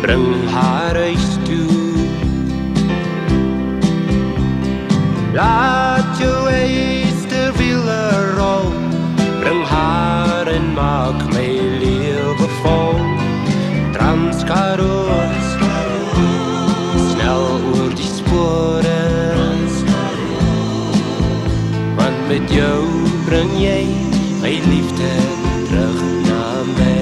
bring haar huis toe. Laat jou eysterwiele rol, bring haar en maak my lewe vol. Transkaroo, snel oor die spore, want met jou bring jy my liefde terug na my.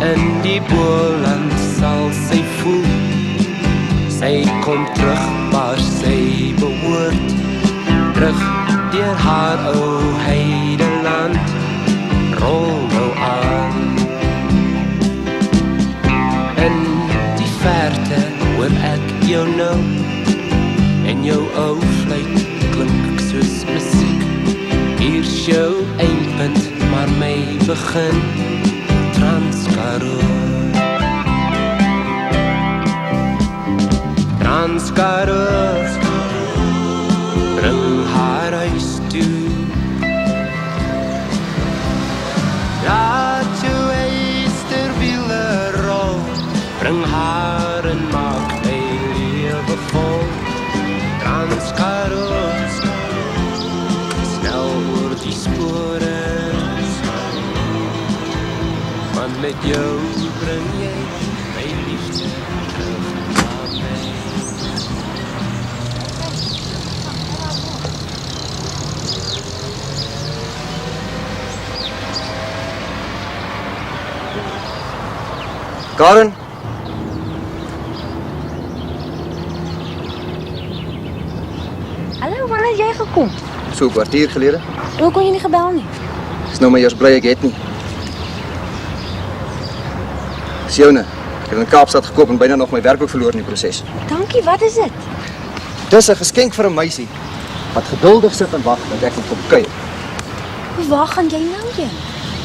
In die Boland sal sy voel, sy kom terug waar sy behoort, terug deur haar ou heideland, rol nou aan. In die verte hoor ek jou nou, en jou ou fluit klink soos musiek. Hier's jou eindpunt, maar my begin, Transkaroo. Transkaroo, bring haar huis toe. Laat jou eysterwiele rol, bring haar en maak my lewe vol. Transkaroo, snel oor die spore, want met jou bring jy my liefde terug na my. Karen? Hallo, wanneer het jy gekom? So 'n kwartier gelede. Hoe kon jy nie gebel nie? Is nou maar eers bly ek het nie. Dis joune. Ek het in Kaapstad gekoop en byna nog my werk ook verloor in die proses. Dankie, wat is dit? Dis 'n geskenk vir 'n meisie wat geduldig sit en wag dat ek kom kuier. Waar gaan jy nou heen?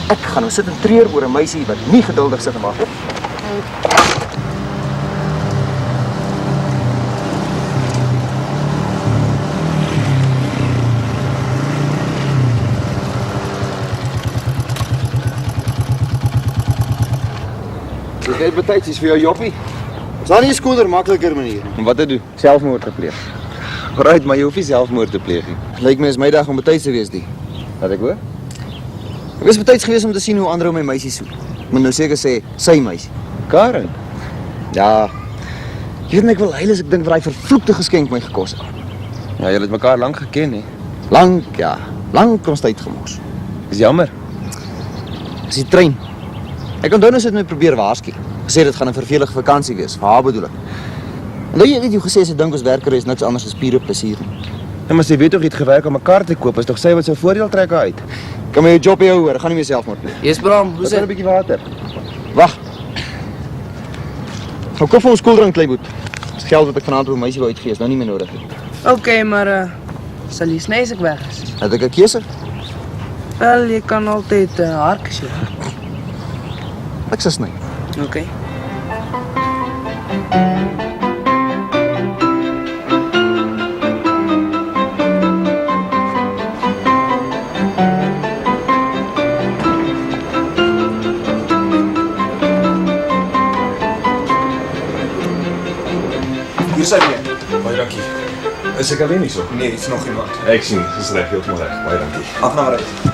Ek gaan nou sit en treur oor 'n meisie wat nie geduldig sit en wag nie. Jy het betyds vir jou joppie. Is daar nie 'n skoner makliker manier? En wat te doen? Selfmoord te pleeg. Alright, maar jy hoef nie selfmoord te pleeg nie. Lyk my is my dag om betyds te wees die. Wat ek hoor? Ek was betyds gewees om te sien hoe ander my meisie soek. Moet nou seker sê sy meisie. Karen. Ja. Jy weet my ek wil huil as ek dink wat daai vervloekte geskenk my gekos het. Ja, julle het mekaar lank geken, hè? Lank, ja. Lank ons tyd gemors. Dis jammer. Dis die trein. Ek onthou nou sit my probeer waarsku. Gesê dit gaan 'n vervelige vakansie wees, vir haar bedoel ek. En nou jy weet jy gesê sy dink ons werker is niks anders as pure plesier. Ja, maar sy weet toch jy het gewerk om 'n kar te koop, is toch sy wat sy voordeel trek uit? Kan my jou job hier hoor, gaan nie meer selfmoord pleeg. Yes, Bram, hoe Wat sê? 'n bietjie water. Wag. Hou koop vir ons koeldrank Kleiboet. Dis geld wat ek vanaand vir 'n meisie wou uitgee, is nou nie meer nodig nie. Okay, maar sal jy sny as ek weg is? Het ek 'n keuse? Wel, jy kan altyd hartjies hê. Ek sê sny. Okay. Hier zijn we. Baie dankie. Is ek alleen hierso? Nee, is nog iemand. Ek sien, dis reg, heeltemal reg. Baie dankie. Af naar uit.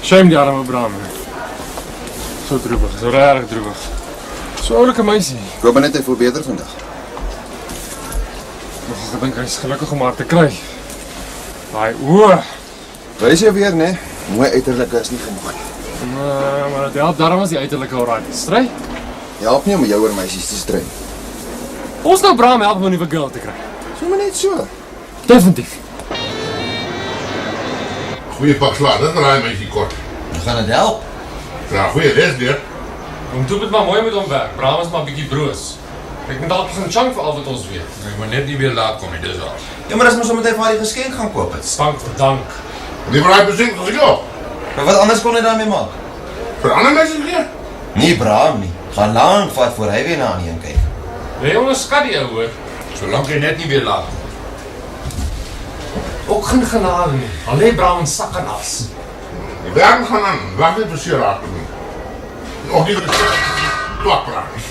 Shame die arme Bram. So droevig, so regtig droevig. So oulike meisie. Ik hoop net hy voel beter vandag. Nog gedink hy is gelukkig om haar te kry. Daai oë. Wees jy weer, nee? Mooi uiterlik is nie genoeg nie. Maar het help daarom as die uiterlike alright. Stry? Help nie om jou oor meisies te stry. Ons nou Bram help om 'n nuwe girl te kry. Sommer net so. Definitief. Goeie pak slaag, dit raai meisie kort. Dan gaan dit help. Ja, goeie les deur. Om toe het maar mooi met hom werk. Bram is maar 'n bietjie broos. Ek moet dalk 'n chunk vir al wat ons weet. Ek moet net nie weer laat kom nie, dis al. Ja, maar as mens sommer net vir haar die geskenk gaan koop het. Dank vir dank. Die braai besink as ek jou. Maar wat anders kon hy daarmee maak? Vir ander meisies gee? Nie Bram nie. Gaan lank vat voor hy weer na aan een kyk. Jy onderskat die ou hoor. Solank jy net nie weer laat kom. Ook geen genade nie. Al lê Bram in sak en as. Die werk gaan aan, wag net vir seer raak te doen. Of nie vir die twak praat nie.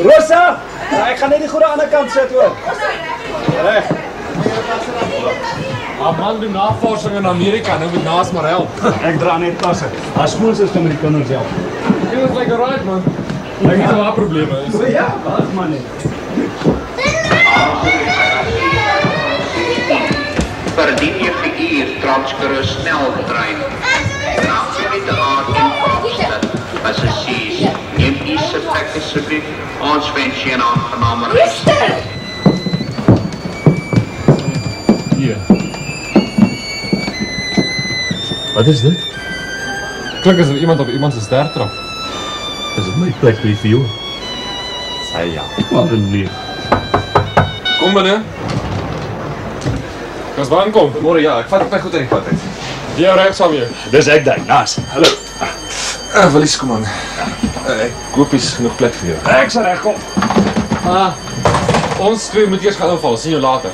Rosa! Ek gaan net die goede aan die ander kant sit hoor. Reg. Maar man doen navorsing in Amerika, nou moet naas maar help. Ek dra net tasse. As skoolsister met die kinders help. Jy is like alright man. Ek het wel probleme is. Ja, wat man net. Verdien je verkeer transgerust sneltrein. Naast met de A10 passagiers. Neem deze plek alsjeblieft. Ons wens je een aangename reis. Hier. Wat is dit? Klink asof iemand op iemand se ster trap. Is dit my plek vir jou? Sy ja. Wat 'n lief. Kom binne. Kas waar kom? Môre ja, ek vat op my goed uit die pad uit. Jy ry saam hier. Dis ek dan. Nas. Hallo. Valies kom aan. Ek koop is genoeg plek vir jou. Ek sal regkom. Ons twee moet eers gaan inval, sien jou later.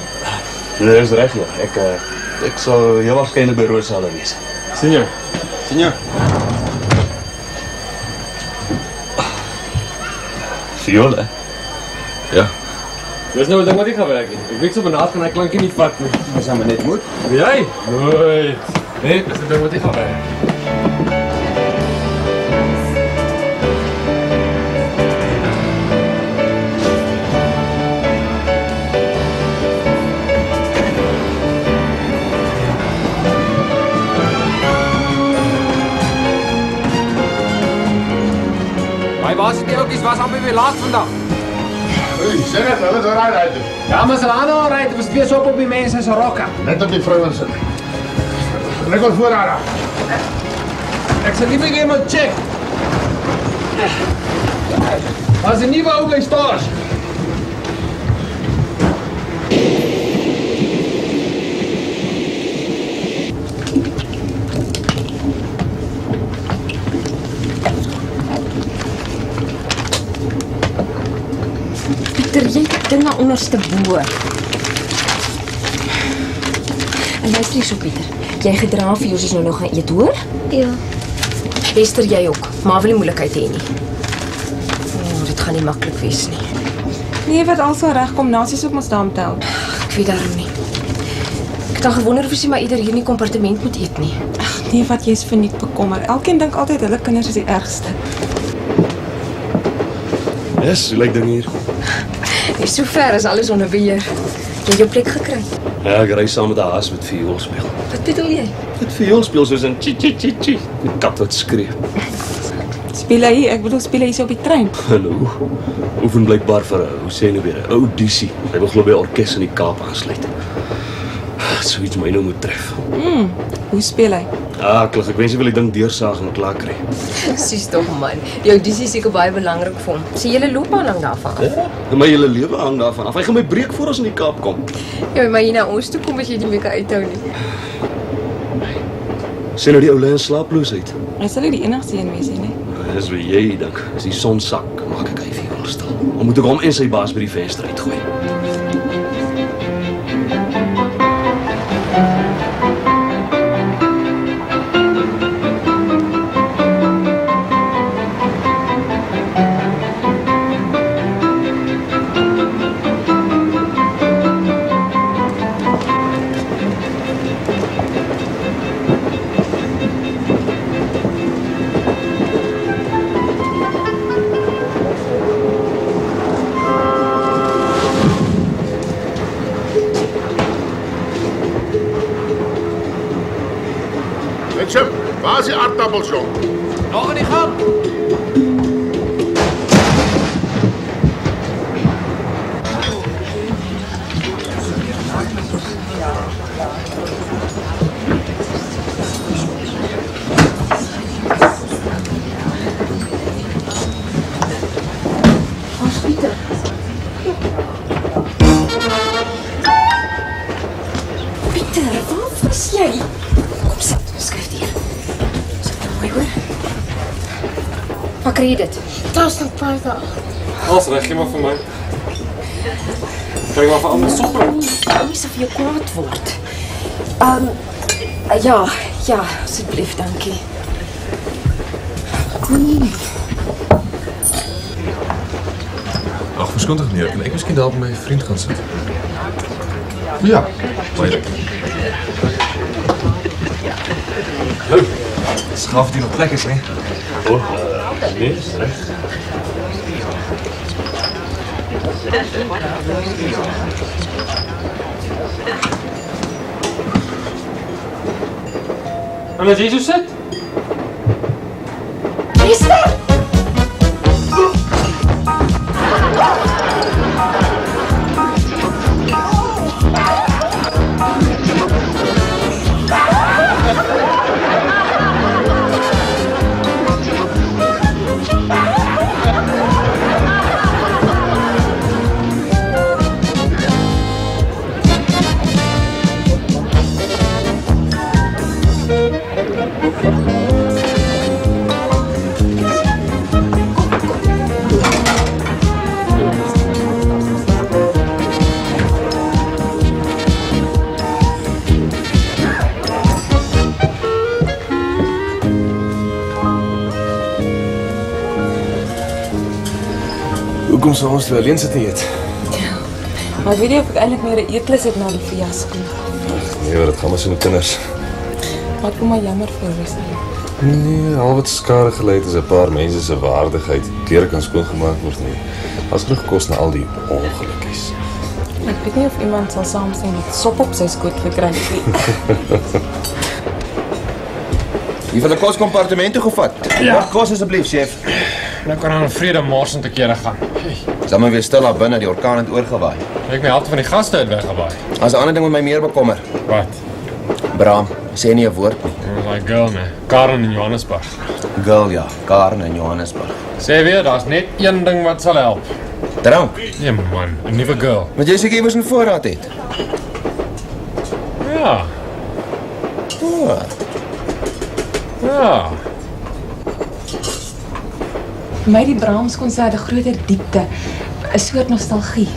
Dis reg ja. Ek sal heel waarskynlik by Rosa hulle wees. Sien jou. Sien jou. Fiole. Ja. Dis nou 'n ding wat nie gaan werk nie. Ek weet so benaad kan hy klankie nie vat nie. Ons gaan maar net moet. Jy? Nooit. Nee, dis 'n ding wat nie gaan werk. My baas het die ouetjies was amper weer laat vandag. Hey, sê net, hulle is alright. Ja, maar ze gaan alright. Het was twee zo op die mensen zijn rokken. Net op die vrouwen sit. Ek wil voor haar. Ik zal liever iemand check. Als een nieuwe ook is thuis. Pieter, jy het dinge onderste bo. En luister hier so, Pieter. Jy gedra vir ons is nou gaan eet, hoor? Ja. Esther, jy ook. Maar wil nie moeilikheid hê nie. Dit gaan nie maklik wees nie. Nee, wat al sal regkom, Nasies op ons daarom tel. Ek weet daarom nie. Ek het al gewonder of jy maar ieder hier in die kompartement moet eet nie. Ag nee, wat jy's verniet bekommer. Elkeen dink altyd hulle kinders is die ergste. Yes, hoe lyk dinge hier? Nee, so ver is alles onder beheer. Jy het jou plek gekry. Ja, ek ry saam met 'n haas met viool speel. Wat bedoel jy? Dit viool speel soos 'n chi-chi-chi-chi. Die kat wat skree. Speel hy, ek bedoel speel hy so op die trein. Hallo. Oefen blykbaar vir 'n, hoe sê jy weer, 'n audisie. Hy wil glo by 'n orkes in die Kaap aansluit. Soiets my nou moet tref. Hoe speel hy? Akelig, ek wens jy wil die ding deursaag en klaar kry. Sis tog man. Die audisie is seker baie belangrik vir hom. Sy hele loopbaan hang daarvan af. Ja, my hele lewe hang daarvan af. Hy gaan my breek voor ons in die Kaap kom. Ja, maar hier na ons toe kom as jy die week uithou nie. Sien nou die ou lê in slaaploosheid. Hy sal nie die enigste een wees nie. Dis wie jy dink. As die son sak, maak ek hy viool stil. Dan moet ek hom en sy baas by die venster uitgooi. Mitchum, waar is die aardappels, jong? Nog in die gang. Pieter. Pieter, waar was jy? Kom sit, skryf hier. Sit nou mooi hoor. Wat kry jy dit? Dat is nog paar dagen. Als reg, gee maar vir my. Kry maar vir almal soppe. Nie so vir jou kwaad word. Ja, asseblief, dankie. Ag, verskoon tog meneer, kan ek miskien daar by my vriend gaan sit? Ja, baie lekker. Hallo. Skaf jy nog plek is, nee? Nee, is reg. En as jy so sit? Esther! Hoekom sou ons twee alleen sit en eet? Maar ek weet nie of ek eintlik meer 'n eetlus het na die fiasco. Nee, dit gaan maar so met kinders. Wat kom maar jammer vir Wesley. Nee, al wat skade gelei het is 'n paar mense se waardigheid. Klere kan skoongemaak word nie. As genoeg kos na al die ongelukkies. Ek weet nie of iemand sal saamstem met sop op sy skoot gekry het nie. Jy wil 'n koskompartement toe gevat? Ja. Kos asseblief, chef. Nou kan aan vrede morsend te kere gaan. Sal maar weer stil daar binne, die orkaan het oorgewaai. Ek my helfte van die gaste uit weggewaai. As 'n ander ding met my meer bekommer. Wat? Bram, sê nie 'n woord nie. Daai girl, nee. Karen in Johannesburg. Girl, ja, Karen in Johannesburg. Sê weer, daar's net een ding wat sal help. Drank. Nee man, 'n nuwe girl. Want jy seker iewers 'n voorraad het. Ja. Oh. Ja. Vir my die Brahms konsert 'n groter diepte, 'n soort nostalgie.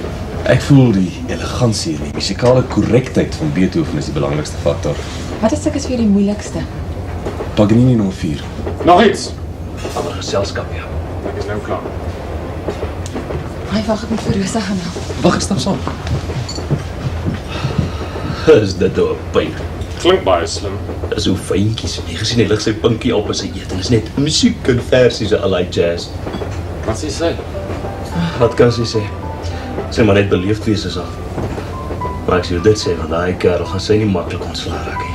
Ek voel die elegansie en die musikale korrektheid van Beethoven is die belangrikste faktor. Watter stuk is vir jou die moeilikste? Paganini nommer 4. Nog iets. Ander geselskap, ja. Ek is nou klaar. Hy wag, ek moet vir Rosa gaan help. Wag, ek stap saam. Is dit nou 'n pyp? Klink baie slim. Dis so fyntjies. Jy gesien hy lig sy pinkie op as hy eet en is net musiek en versies en allerlei jazz. Wat sê? Wat kan sy sê? Sy maar net beleefd wees is al. Maar ek sê dit sê, want daai kerel gaan sy nie maklik ontslae raak nie.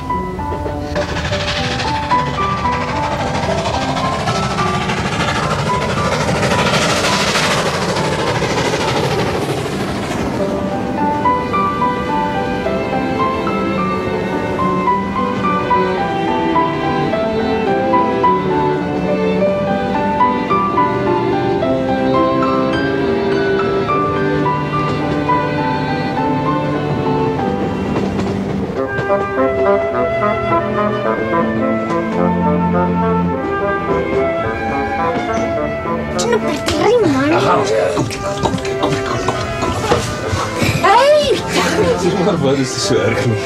Wat is dit so erg nie?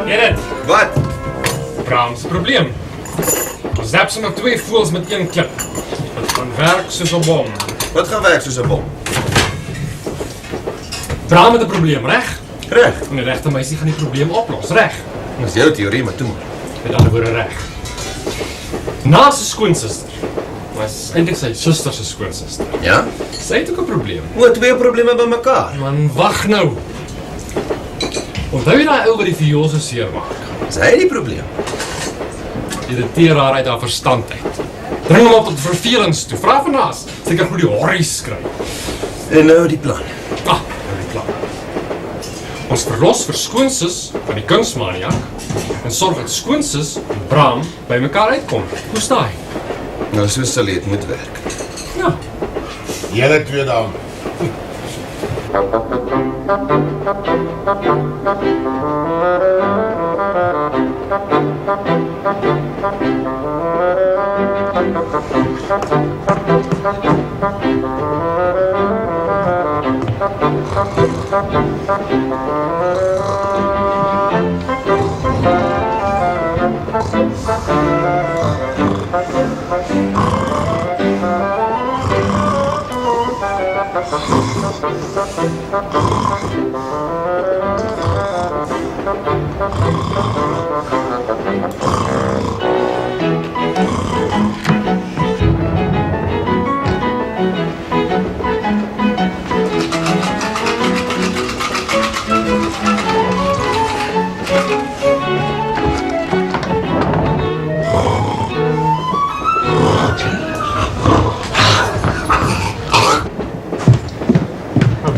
Gerrit! Wat? Brahms probleem. Ons zap sommer 2 voëls met 1 klip. Dit gaan werk soos 'n bom. Wat gaan werk soos 'n bom? Bram het 'n probleem, reg? Reg. En die regte meisie gaan die probleem oplos, reg? Dis jou teorie, maar toe maar. Met ander woorde reg. Na sy skoonsister was eintlik sy suster se skoonsister. Ja? Sy het ook 'n probleem. O, 2 probleme by mekaar. Man, wag nou. Onthou jy daai ou wat die viool so seermaak? Is hy die probleem? Irriteer haar uit haar verstand uit. Dring hom op tot vervelings toe. Vra van haar. Sy kan goed die horries skryf. En nou die plan. Nou die plan. Ons verlos vir skoonsis van die kunsmaniak en sorg dat skoonsis en Bram by mekaar uitkom. Hoe staan hy? Nou, so sal dit moet werk. Ja. Julle 2 dan.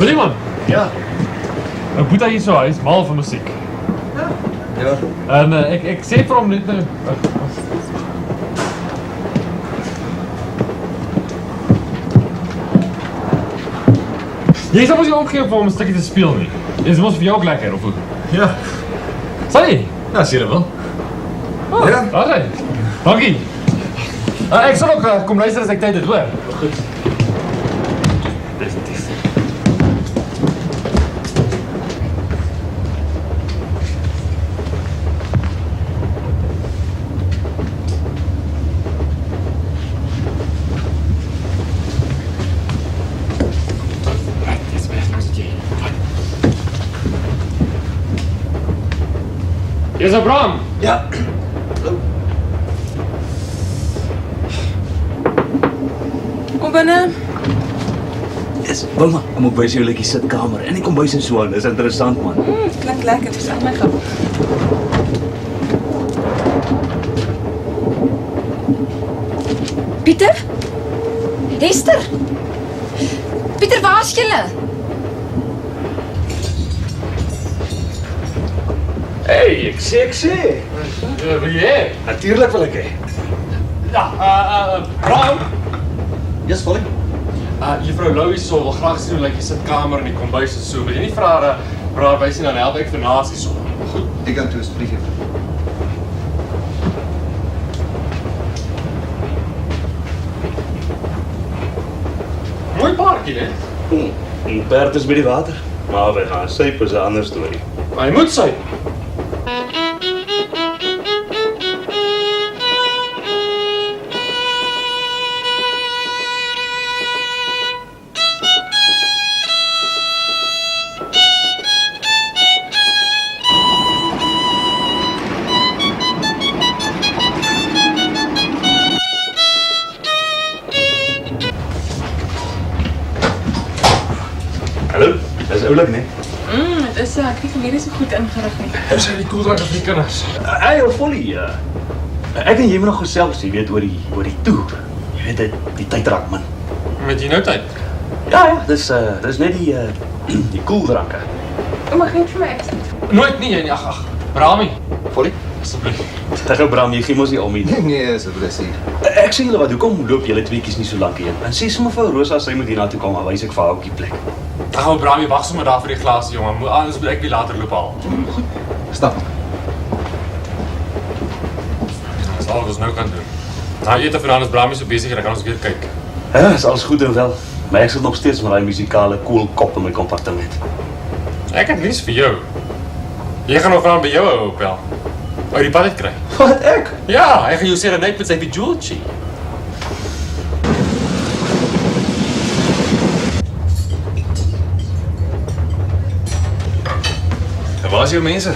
Billy man. Ja. Een boete hier zo, hij is mal van muziek. Ja. En ik sê vir hom net nou. Jy sal mos nie omgee vir hom 'n stukkie te speel nie. Is mos vir jou ook lekker of hoe? Ja. Sal jy? Ja, as jy dit wil. Oh, ja. Okay. Dankie. Ek sal ook kom luister as ek tyd het, hoor. Goed. Definitief. Is dat Bram? Ja. Kom binne. Yes, Wilma, kom op wys jou lekker sitkamer. En ek kom bys en so aan. Dis interessant man. Klink lekker, dis aan my gou. Pieter? Hester? Pieter, waar is julle? Hey, ek sê. Wil jy hê? Natuurlik wil ek hê. Ja, Bram. Yes, Polly. Juffrou Louis so wil graag sien hoe lyk die sitkamer en die kombuis en so. Wil jy nie vir haar wys nie, dan help ek vir nasies so. Goed. Ek kan toe asseblief juffrou. Mooi paartjie, hè? Die perd is by die water. Maar we gaan syp is 'n ander storie. Maar jy moet syp. oulik, né? Het is ek nie familie so goed ingerig nie. Dis die koeldrank vir die kinders. Hey, Folly, ek en jy moet nog gesels, jy weet, oor die toer. Jy weet, die tyd raak min. Met jy nou tyd? Ja, dis net die koeldranke. Mag net vir my ek. Nooit nie, jy nie. Ag. Brami. Folly? Asseblief. Dag Bram, jy gee mos nie om nie. Nee, is 'n plesier. Ek sê julle wat, hoekom loop julle tweeetjies nie so lank heen? En sê sommer vir Rosa sy moet hiernatoe kom, dan wys ek vir haar ook die plek. Ag, Brami, wag sommer daar vir die glasie, jongen. Anders moet ek nie later loop haal. Goed. Stap. Dis al wat ons nou kan doen. Nou, jy het vanaand is Brami so besig, dan kan ons weer kyk. Ja, is alles goed en wel. Maar ek sit nog steeds met daai musikale cool kop in my kompartement. Ek het nuus vir jou. Jy gaan nog aan by jou ou Opel. Uit die pad uit kry. Wat, ek? Ja, hy gaan jou serenade met sy bejewelry. En waar is jou mense?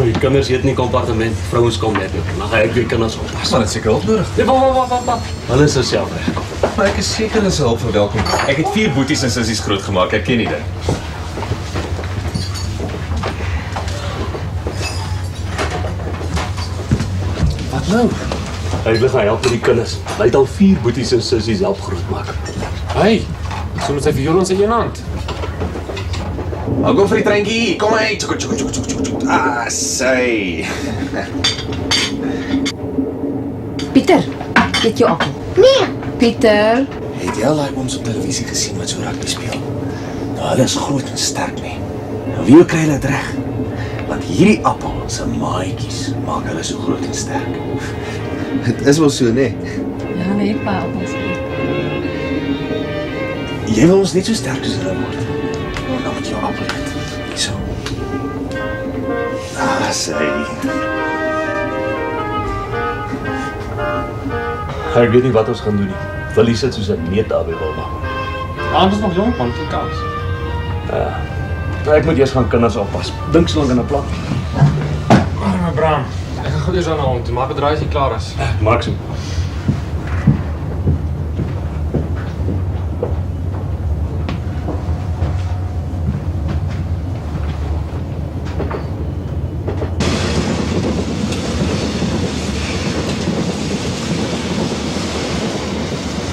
Die kinders eet nie kompartement, vrouens kom net nie. Dan gaan ek weer kinders oppas. Maar dit seker hulp nodig. Nee, wat. Hulle is self weg. Maar ek is seker hulle se hulp verwelkom. Ek het 4 boeties en sissies grootgemaak, ek ken nie dit. Wat nou? Hy wil gaan help met die kinders. Hy het al 4 boeties en sissies help grootmaak. Hey, so met sy violons in een hand. I'll go vir die treintjie. Kom hy. Tjuk. Ah, sy. Pieter, het jou appel? Nee. Pieter. Het jy al daai ons op televisie gesien wat so rugby speel? Nou, hulle is groot en sterk nie. Nou, wie kry hulle dit reg? Want hierdie appel se maatjies maak hulle so groot en sterk. Dit is wel so, nee. Ja, nee, ek baie appels. Jy wil ons net so sterk soos hulle word. Dan moet jy jou appel eet. Hierso. Ah, sy. Ek weet nie wat ons gaan doen nie. Willie sit soos 'n neet daar by Wilma. Anders nog jong, man, vir kans. Ja. Ek moet eers gaan kinders oppas. Dink so lank aan 'n plan. Arme Bram. Ek gaan gou eers aan hom toe, maak het draai as jy klaar is. Maak so.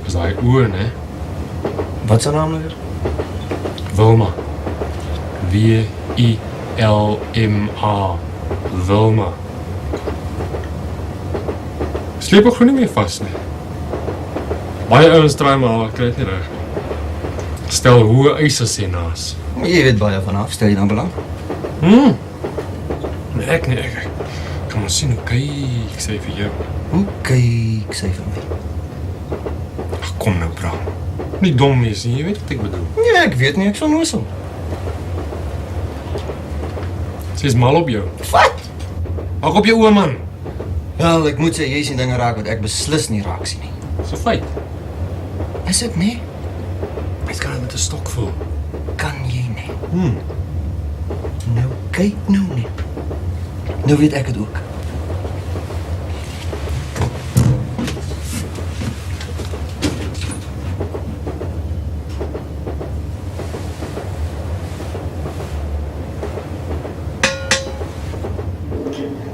Dis daai oë, né? Wat se naam nou weer? Wilma. W-I-L-M-A. Wilma. Sleep ook gewoon nie meer vast nie. Baie ouens try maar, ek kry dit nie reg. Stel hoë eise sê naas. Jy weet baie vanaf, stel jy dan belang? Nee, ek nie, ek kan maar sien hoe kyk sy vir jou. Hoe kyk sy vir my? Ag, kom nou, Bram. Nie dom wees nie, jy weet wat ek bedoel. Ja, ek weet nie, ek sal noorsel. Sy is mal op jou. Wat? Ag, op jou oë, man. Wel, ek moet sê, jy sien dinge raak wat ek beslis nie raak sien nie. Dis 'n feit. Is dit nie? Mens kan dit met 'n stok voel. Kan jy nie? Nou, kyk nou nie. Nou weet ek het ook.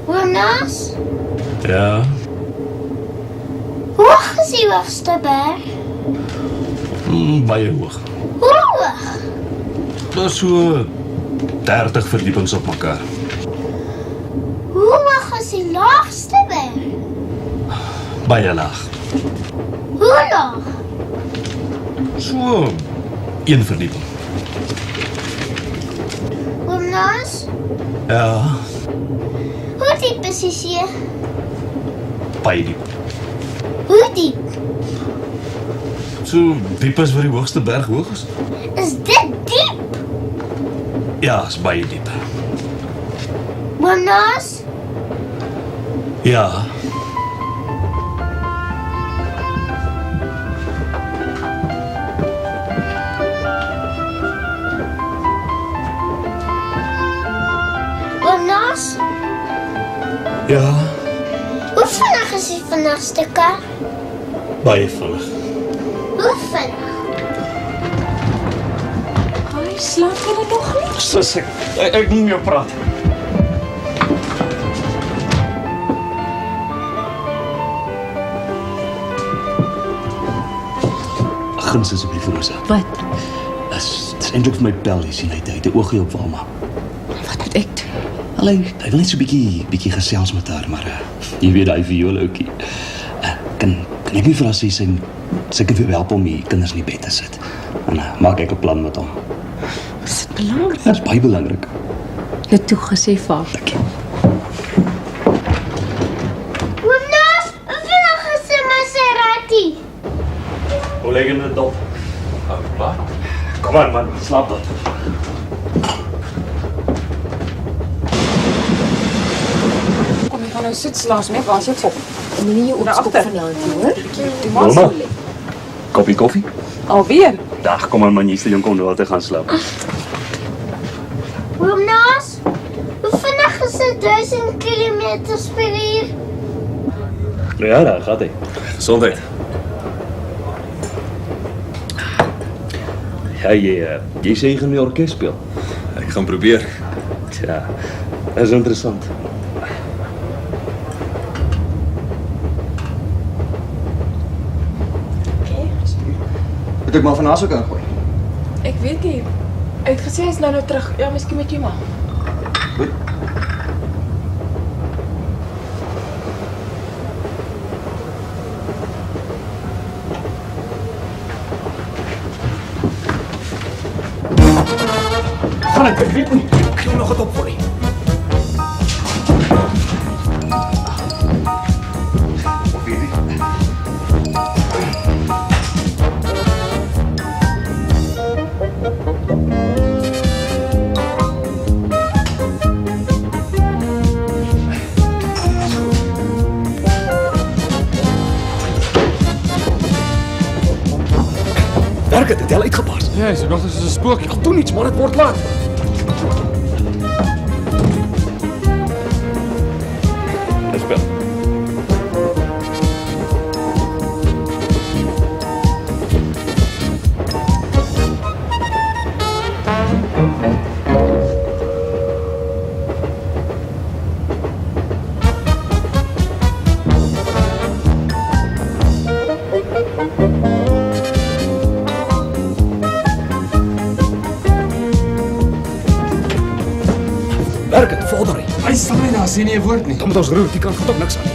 Jonas? Ja. Hoe hoog is die hoogste berg? Baie hoog. Hoe hoog? Daar so 30 verdiepings op mekaar. Hoe hoog is die laagste berg? Baie laag. Hoe laag? So 1 verdieping. Jonas? Ja, Hoe diep is die see? baie diep. Hoe diep? So diep as wat die hoogste berg hoog is. Is dit diep? Ja, is baie diep. Jonas? Ja. Jonas? Ja, Hoe vinnig is die vinnigste kar? baie vinnig. Hoe vinnig? Hy slaap jy nog nie? Sus, ek moet met jou praat. Guns asseblief, Rosa. Wat? Dis eintlik vir my bel, jy sien, hy het 'n oogie op Wilma. Wat moet ek doen? Hy wil net so bietjie gesels met haar, maar jy weet hy viooloukie. Kan ek nie vir haar sê sy kan vir help om die kinders in die bed te sit. En maak ek 'n plan met hom. Is dit belangrik? Dit is baie belangrik. Net toe gesê vir haar. Oom Naas, vandag is Maserati. Hoe leg jy dit op? Wat? Kom aan man, slaap dan. Kom, jy gaan nou sit slaas met, waar is jou kop? En nie jou opskop vanaand, hoor. Doe maar Wilma, so lê. koffie? Alweer? Dag, kom aan man, jy is te jonk om daar te gaan slaap. Oom Naas, vandag is dit 1000 kilometers per uur. Ja, daar gaat hy. Gesondheid. Ja, jy sê jy gaan in die orkes speel. Ek gaan probeer. Tja, dat is interessant. Moet ek maar van haar so kan gooi? Ek weet nie. Hy het gesê hy is nou terug. Ja, miskien met jou ma. Goed. Van ek weet nie. Ek kry nog het op voor nie. Of weet nie. Werk het al uitgepas. Ja, so dog dit is 'n spook. Ek doen iets, man, dit word laat. Spel. Werk het, vorder hy. Hy sal nie daar sê nie 'n woord nie. Dan moet ons roer, die kan ook niks aan.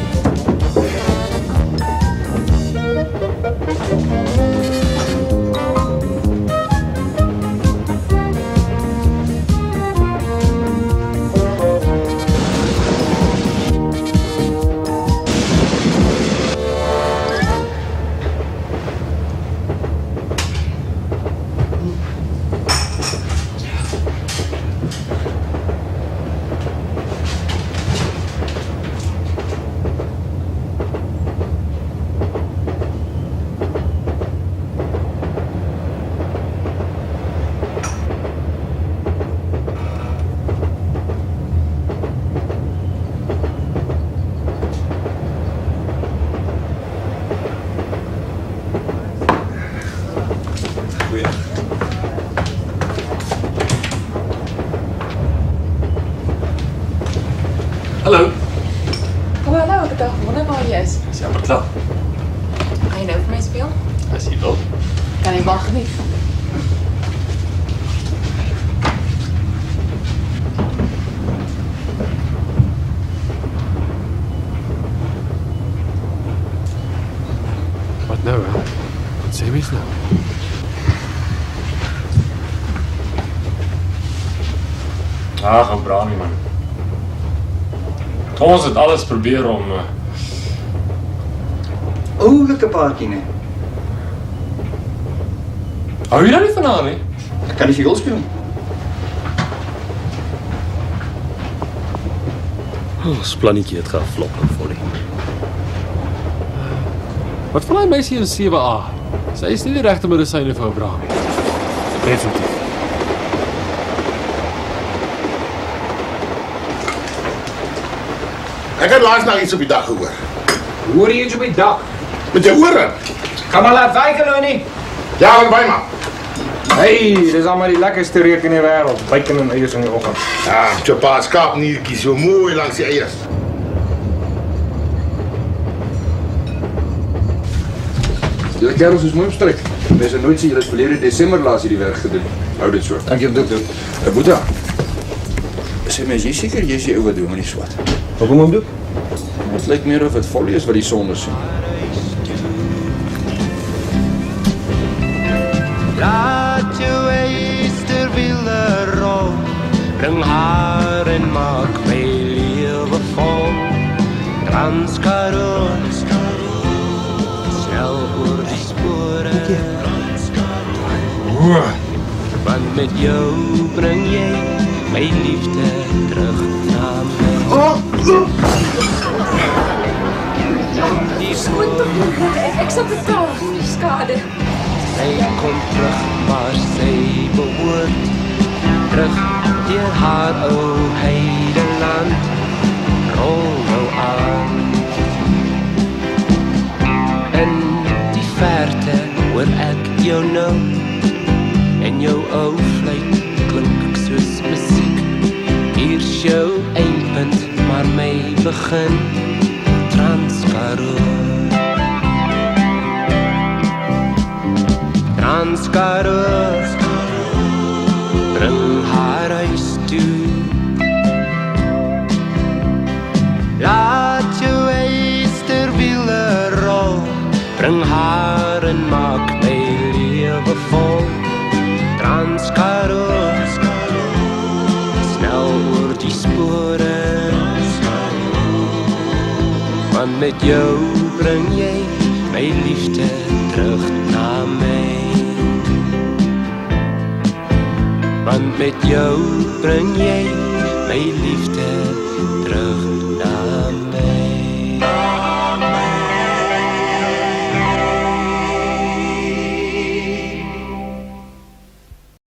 Hallo. Kom hallo, ek het al gewonder waar jy is. Is jy amper klaar? Gaan jy nou vir my speel? As jy wil. Kan ek maar geniet. Wat nou, hè? Wat sê mens nou? Gaan Brahmi, man. Ons het alles probeer om... Oulike paartjie, nee. Hou jy nou nie van haar, nie? Ek kan die viool speel. Ons plannetjie het geflop, Folly. Wat van die meisie in 7A? Sy is nie die regte medisyne vir Brahmi. Definitief. Ek het laas nog iets op die dag gehoor. Hoor jy iets op die dak? Met jou ore? Kan maar laat wyk hulle nie. Ja, en by maar. Hey, dis al maar die lekkerste reuk in die wêreld. Bacon en eiers in die oggend. Ja, jou pa skaapniertjies so mooi langs die eiers. Julle kerels is mooi op stryk. Mense nooit sê julle het verlede Desember laas hierdie werk gedoen. Hou dit so. Dankie dokter. Boeta. Sê my, is jy seker jy is die ou wat doen met die swat? Hoekom hom doen? Het lyk meer of dit folie is wat die sonder sien. Laat jou eysterwiele rol, bring haar en maak my lewe vol. Transkaroo, snel oor die spore. Want met jou bring jy my liefde terug na my. Skoon tog, ek sal betaal vir die skade. Sy kom terug waar sy behoort, terug deur haar ou heideland. Rol nou aan. In die verte hoor ek jou nou, en jou ou fluit klink soos musiek. Hier's jou eindpunt, maar my begin. Transkaroo. Transkaroo, bring haar huis toe. Laat jou eysterwiele rol, bring haar en maak my lewe vol. Transkaroo, snel oor die spore. Want met jou bring jy my liefde terug na my. Want met jou bring jy my liefde terug